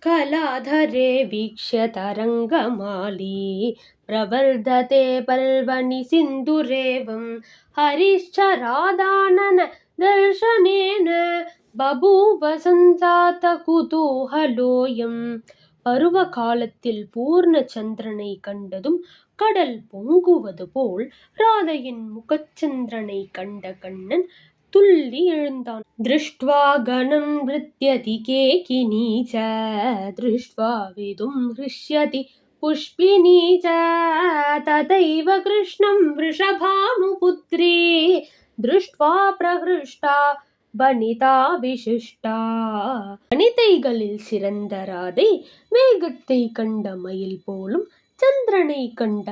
कलाधरे वीक्ष्य तरङ्गमाली प्रवर्धते पर्वणि सिन्धुरेवं हरिश्च राधानन दर्शनेन बभूव संजात कुतूहलोऽयम्. பருவ காலத்தில் பூர்ண சந்திரனை கண்டதும் கடல் பொங்குவது போல் ராதையின் முகச்சந்திரனை கண்ட கண்ணன் துள்ளி எழுந்தான். திருஷ்ட்வா கணம் நிருத்யதி கேகினீ ச திருஷ்ட்வா விதும் ஹ்ருஷ்யதி புஷ்பினீ ச ததைவ கிருஷ்ணம் விருஷபானுபுத்ரி திருஷ்ட்வா பிரஹ்ருஷ்டா வனிதா விசிஷ்டா. வனிதைகளில் சிறந்த ராதை மேகத்தை கண்ட மயில் போலும் சந்திரனை கண்ட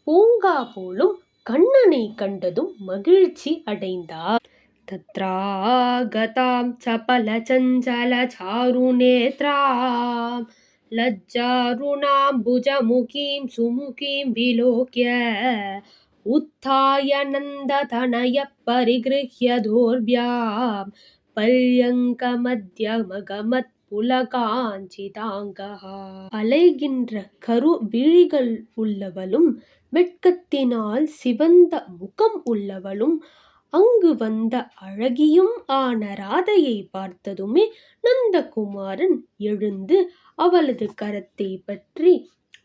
பூங்கா போலும் கண்ணனை கண்டதும் மகிழ்ச்சி அடைந்தார். தத்ராகதாம் சபலசஞ்சல சாருநேத்ராம் லஜ்ஜாருணாம் புஜமுகீம் சுமுகீம் விலோக்ய उत्थाय नन्दतनय परिगृह्य दोर्भ्याम् पर्यङ्कमध्यमगमत् புலகாஞ்சிதாங்கஹா. அலைகின்ற கரு விழிகள் உள்ளவளும் வெட்கத்தினால் சிவந்த முகம் உள்ளவளும் அங்கு வந்த அழகியும் ஆன ராதையை பார்த்ததுமே நந்தகுமாரன் எழுந்து அவளது கரத்தை பற்றி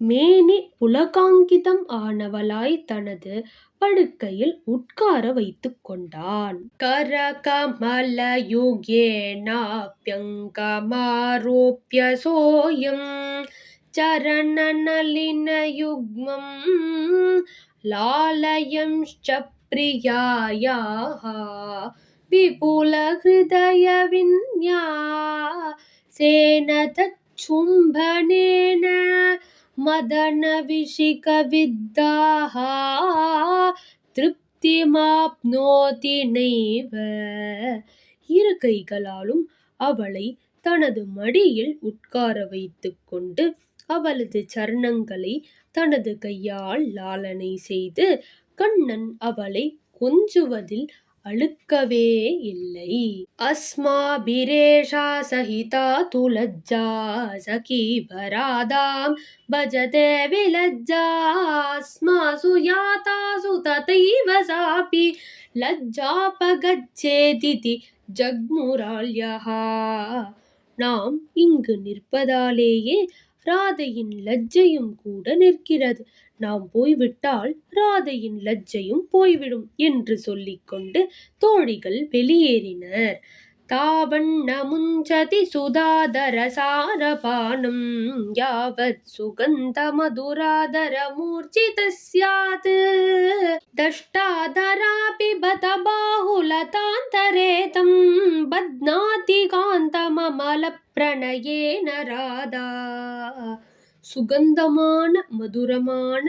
மேனி புலகாங்கிதம் ஆனவளாய் தனது படுக்கையில் உட்கார வைத்துக் கொண்டான். கரகமலயுகேனாப்யங்கமாரோப்ய சோயம் சரணநளினயுக்மம் லாலயம்ச்ச பிரியாயாः விபுலஹ்ருதய விந்யாசேன தச்சும்பனேன மதன விஷிக வித்தாः திருப்திமாப்னோதி நைவ. இரு கைகளாலும் அவளை தனது மடியில் உட்கார வைத்துக் கொண்டு அவளது சரணங்களை தனது கையால் லாலனை செய்து கண்ணன் அவளை கொஞ்சுவதில் அழுக்கவே இல்லை. அஸ்மாபிரேஷா சகிதா துலஜ்ஜா சகீபராதாம் பஜதே விலஜ்ஜா அஸ்மாசு யாதாசு ததைவ சாபி லஜ்ஜாபகச்சேதிதி ஜக்முரால்யஹ. நாம் இங்கு நிற்பதாலேயே ராதையின் லஜ்ஜையும் கூட நிற்கிறது. நாம் போய்விட்டால் ராதையின் லஜ்ஜையும் போய்விடும் என்று சொல்லிக்கொண்டு தோழிகள் வெளியேறினர். தாவண்ண முஞ்சதி சுதாதர சாரபானம் யாவத் சுகந்த மதுராதர மூர்ச்சிதஸ்யாத் தஷ்டாதராபி பத பாஹுலதாந்தரேதம் பத்னாதி காந்தமமல பிரணயேன ராதா. சுகந்தமான மதுரமான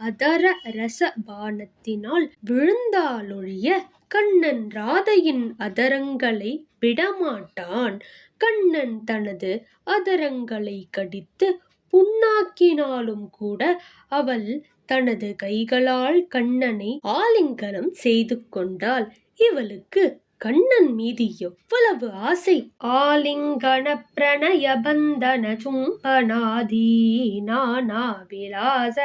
அதர ரச பானத்தினால் விழுந்தாலொழிய கண்ணன் ராதையின் அதரங்களை விடமாட்டான். கண்ணன் தனது அதரங்களை கடித்து புண்ணாக்கினாலும் கூட அவள் தனது கைகளால் கண்ணனை ஆலிங்கனம் செய்து கொண்டாள். இவளுக்கு கண்ணன் மீது எவ்வளவு ஆசை! ஆலிங்கன பிரணய பந்தன சும்பனாதி நானா விலாச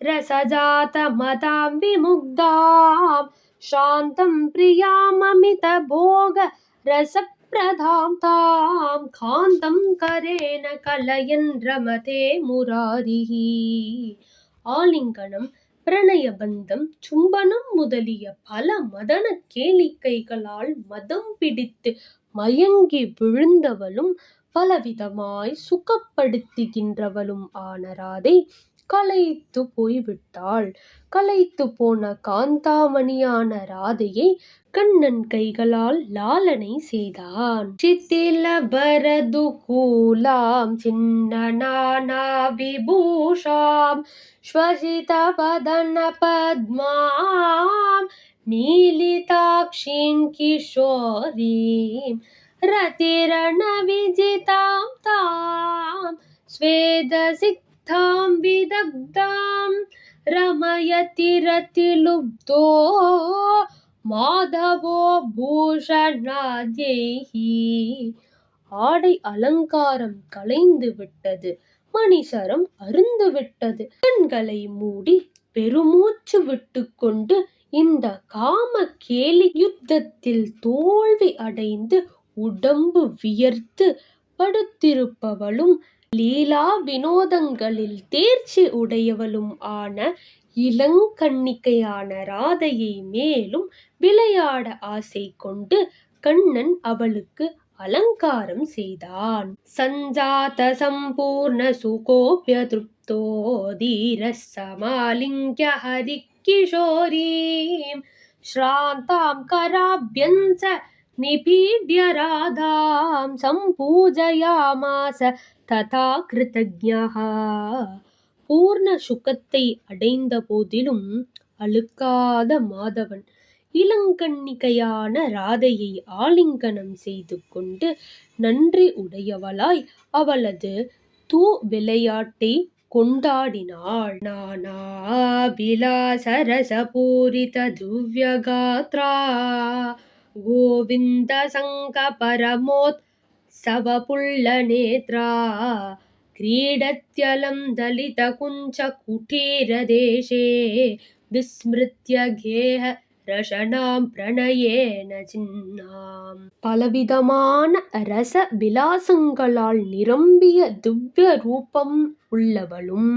ரசஜாத மதாம் விமுக்தாம் சாந்தம் பிரியாமமித போக ரசப்பிரதாம் தாம் காந்தம் கரேன கலயன் ரமதே முராரிஹி. ஆலிங்கனம், பிரணயபந்தம், சும்பனம் முதலிய பல மதன கேளிக்கைகளால் மதம் பிடித்து மயங்கி விழுந்தவளும் பலவிதமாய் சுகப்படுத்துகின்றவளும் ஆன ராதை களைத்து போய்விட்டாள். களைத்து போன காந்தாமணியான ராதையை கண்ணன் கைகளால் லாலனை செய்தான். சித்தில பரதுகூலாம் சின்னநானா விபூஷாம் ஸ்வசித பதன பத்மாம் மீலிதாக்ஷீம் கிஷோரீம் ரதிரண விஜிதாம் தாம் ஸ்வேதசிக்தாம் விதக்தாம் ரமயதி ரதிலுப்தோ மாதவோ பூஷணாத்யைஹி. ஆடை அலங்காரம் கலைந்து விட்டது. மணிசரம் அருந்து விட்டது. கண்களை மூடி பெருமூச்சு விட்டுக்கொண்டு இந்த காம கேலி யுத்தத்தில் தோல்வி அடைந்து உடம்பு வியர்த்து படுத்திருப்பவளும் லீலா வினோதங்களில் தேர்ச்சி உடையவளும் ஆன இளங்கன்னிகையான ராதையை மேலும் விளையாட ஆசை கொண்டு கண்ணன் அவளுக்கு அலங்காரம் செய்தான். சஞ்சாத சம்பூர்ண சுகோப்ய திருப்தோ தீரசமாலிங்ய ஹரிக்கிஷோரீம் ஸ்ராந்தாம் கராப்யஞ்ச நிபீட்ய ராதாம் சம்பூஜயாமாச ததா கிருதஜ்ஞஹ. பூர்ண சுகத்தை அடைந்த போதிலும் அழுக்காத மாதவன் இளங்கன்னிகையான ராதையை ஆலிங்கனம் செய்து கொண்டு நன்றி உடையவளாய் அவளது விளையாட்டை கொண்டாடினாள். நானா விலாசரச பூரித துவ்யகாத்ரா கோவிந்த சங்க பரமோத் சவபுள்ள நேத்ரா क्रीडत्यलं दलितकुञ्चकुटीरदेशे विस्मृत्य गेह ரசனாம் பிரணயேன சின்னாம். பலவிதமான ரச விலாசங்களால் நிரம்பிய திவ்ய ரூபம் உள்ளவளும்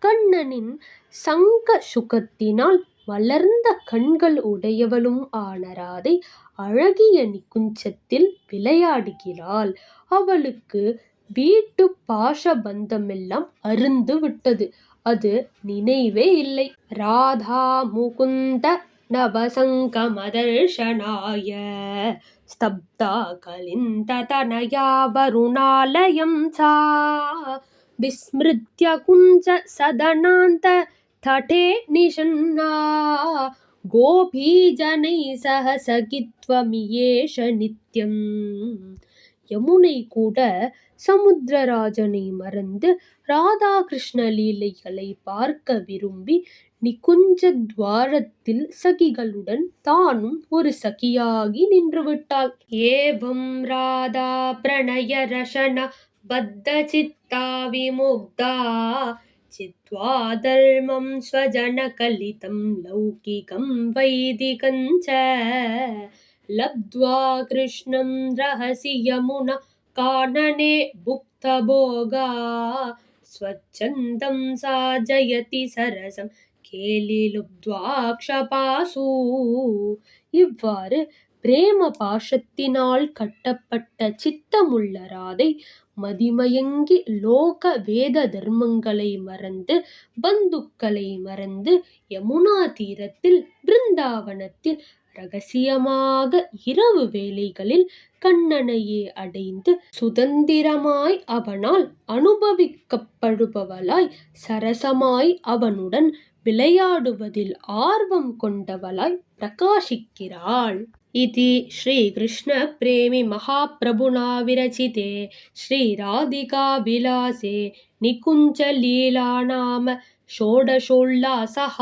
கண்ணனின் சங்க சுகத்தினால் வளர்ந்த கண்கள் உடையவளும் ஆன ராதை அழகிய நிகுஞ்சத்தில் விளையாடுகிறாள். அவளுக்கு வீட்டு பாஷ பந்தமெல்லாம் அருந்து விட்டது. அது நினைவே இல்லை. ராதா முகுந்த நவசங்கமதர்ஷனாய ஸ்தப்தா கலிந்த தனயா வருணாலயம் சா விஸ்மிருத்ய குஞ்ச சதனாந்த தடே நிஷன்னா கோபீஜனை சக சகித்வமியேஷ நித்யம். யமுனை கூட சமுத்திரராஜனை மறந்து ராதாகிருஷ்ண லீலைகளை பார்க்க விரும்பி நிகுஞ்ச துவாரத்தில் சகிகளுடன் தானும் ஒரு சகியாகி நின்றுவிட்டாள். ஏவம் ராதா பிரணய ரஷன பத்த சித்தா விமுக்தா சித்வா தர்மம் ஸ்வஜன கலிதம் லௌகிகம் வைதிகஞ்ச லப்த்வா கிருஷ்ணம் ரஹசி யமுனா கானனே புக்த போகா ஸ்வச்சந்தம் சாஜயதி சரசம் கேலிலுப்த்வாக்ஷபாசு. இவ்வாறு பிரேம பாஷத்தினால் கட்டப்பட்ட சித்தமுள்ள ராதை மதிமயங்கி லோக வேத தர்மங்களை மறந்து பந்துக்களை மறந்து யமுனா தீரத்தில் பிருந்தாவனத்தில் ரகசியமாக இரவு வேளைகளில் கண்ணனையே அடைந்து சுதந்திரமாய் அவனால் அனுபவிக்கப்படுபவளாய் சரசமாய் அவனுடன் விளையாடுவதில் ஆர்வம் கொண்டவளாய் பிரகாசிக்கிறாள். इति श्रीकृष्णप्रेमि महाप्रभुना विरचिते श्रीराधिकाविलासे निकुञ्जलीला नाम षोडशोल्लासः।